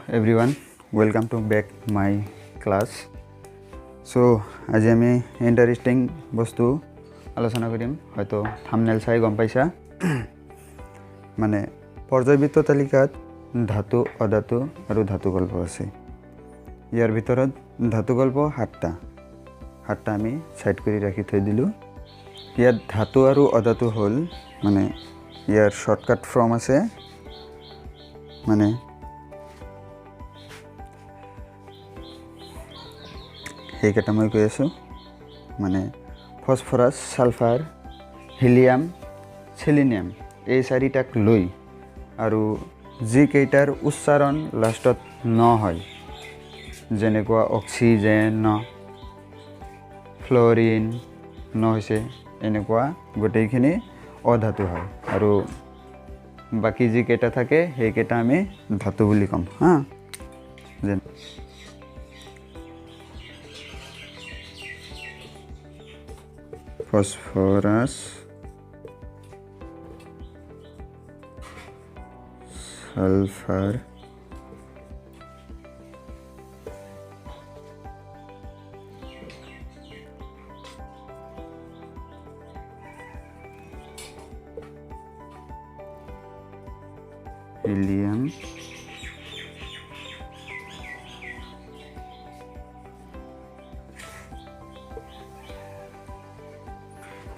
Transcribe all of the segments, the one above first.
everyone, welcome to back my class. So আজি আমি interesting বস্তু আলোচনা কৰিম হয়তো থাম্বনেল চাই গম পাইছা মানে পৰ্যায়বৃত্ত তালিকাত ধাতু অধাতু আৰু ধাতুকল্প আছে ইয়াৰ ভিতৰত ধাতুকল্প 7টা আমি সাইড কৰি ৰাখি থৈ দিলো ইয়াত ধাতু আৰু অধাতু হল মানে ইয়াৰ শৰ্টকাট ফৰ্ম আছে মানে এইকেইটা মই কৈ আছোঁ মানে ফসফৰাস সালফাৰ হিলিয়াম সেলিনিয়াম এই চাৰিটাক লৈ আৰু যি কেইটাৰ উচ্চাৰণ লাষ্টত ন হয় যেনেকুৱা অক্সিজেন ফ্লোৰিন ন হৈছে এনেকুৱা গোটেইখিনি অধাতু হয় আৰু বাকি যি কেইটা থাকে সেইকেইটা আমি ধাতু বুলি কম হা যেন ফসফরাস সালফার হিলিয়াম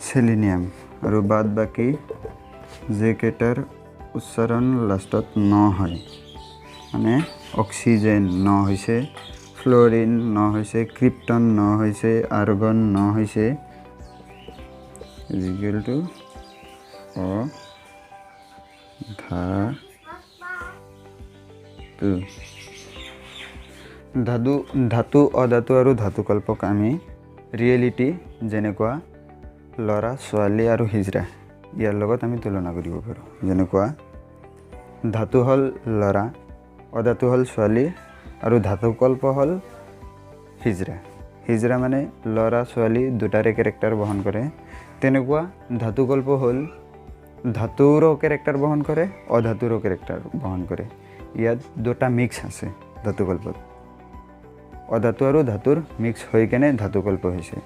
সেলিনিয়াম আৰু বাদ বাকি যে কেইটাৰ উচ্চাৰণ লাষ্টত ন হয় মানে অক্সিজেন ন হৈছে ফ্লোরিন ন হৈছে ক্রিপ্টন ন হৈছে আর্গন ন হৈছে ইকুয়াল টু ধাতু অধাতু আৰু ধাতুকল্পক আমি ৰিয়েলিটি যেনেকুৱা লৰা ছোৱালী আৰু হিজৰা ইয়াৰ লগত আমি তুলনা কৰিব পাৰোঁ যেনেকুৱা ধাতু হল লৰা অধাতু হল ছোৱালী আৰু ধাতুকল্প হল হিজৰা মানে লৰা ছোৱালী দুটাৰে ক্যাৰেক্টাৰ বহন কৰে তেনেকুৱা ধাতুকল্প হল ধাতুৰো ক্যাৰেক্টাৰ বহন কৰে অধাতুৰো ক্যাৰেক্টাৰ বহন কৰে ইয়াত দুটা মিক্স আছে ধাতুকল্পত অধাতু আৰু ধাতুৰ মিক্স হৈ কেনে ধাতুকল্প হৈছে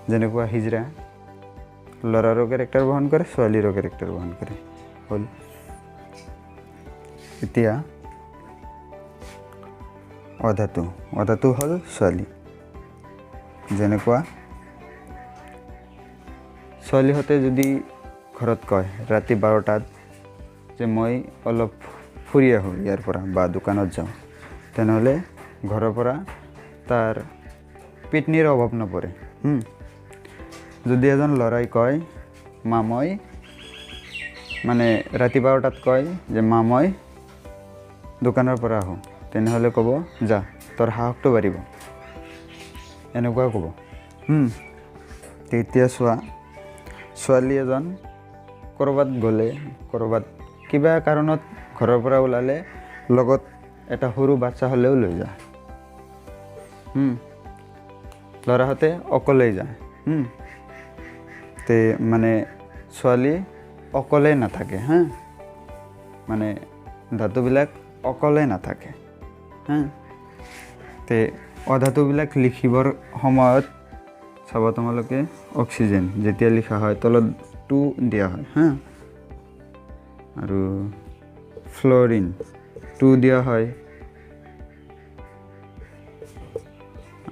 যেনেকুৱা হিজৰা লৰাৰো ক্যাৰেক্টাৰ বহন কৰে ছোৱালীৰো ক্যাৰেক্টাৰ বহন কৰে হল এতিয়া অধাতু হল ছোৱালী যেনেকুৱা ছোৱালীহঁতে যদি ঘৰত কয় ৰাতি 12টাত যে মই অলপ ফুৰি আহোঁ ইয়াৰ পৰা বা দোকানত যাওঁ তেনেহ'লে ঘৰৰ পৰা তাৰ পিটনিৰ অভাৱ নপৰে যদি এজন ল'ৰাই কয় মা মই মানে ৰাতি 12টাত কয় যে মা মই দোকানৰ পৰা আহোঁ তেনেহ'লে ক'ব যা তোৰ সাহসটো বাঢ়িব এনেকুৱা ক'ব তেতিয়া ছোৱালী এজন ক'ৰবাত গ'লে ক'ৰবাত কিবা কাৰণত ঘৰৰ পৰা ওলালে লগত এটা সৰু বাচ্চা হ'লেও লৈ যায় ল'ৰাহঁতে অকলেই যায় তে মানে ছোৱালী অকলে নাথাকে মানে ধাতুবিলাক অকলে নাথাকে তে অধাতুবিলাক লিখিবৰ সময়ত চাব তোমালোকে অক্সিজেন যেতিয়া লিখা হয় তলত 2 দিয়া হয় আৰু ফ্লোৰিন 2 দিয়া হয়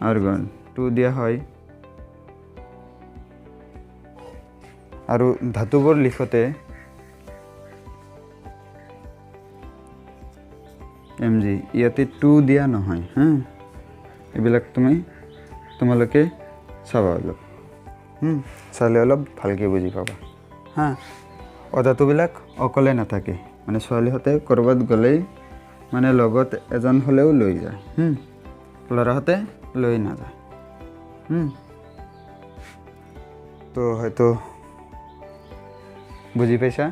আৰ্গন 2 দিয়া হয় আৰু ধাতুবোৰ লিখতে mg ইয়াতে 2 দিয়া নহয় এইবিলাক তোমালোকে চাবা অলপ চালে অলপ ভালকৈ বুজি পাবা অধাতুবিলাক অকলে নাথাকে মানে ছোৱালীহঁতে ক'ৰবাত গ'লেই মানে লগত এজন হ'লেও লৈ যায় ল'ৰাহঁতে লৈ নাযায় তো হয়তো বুজি পাইছা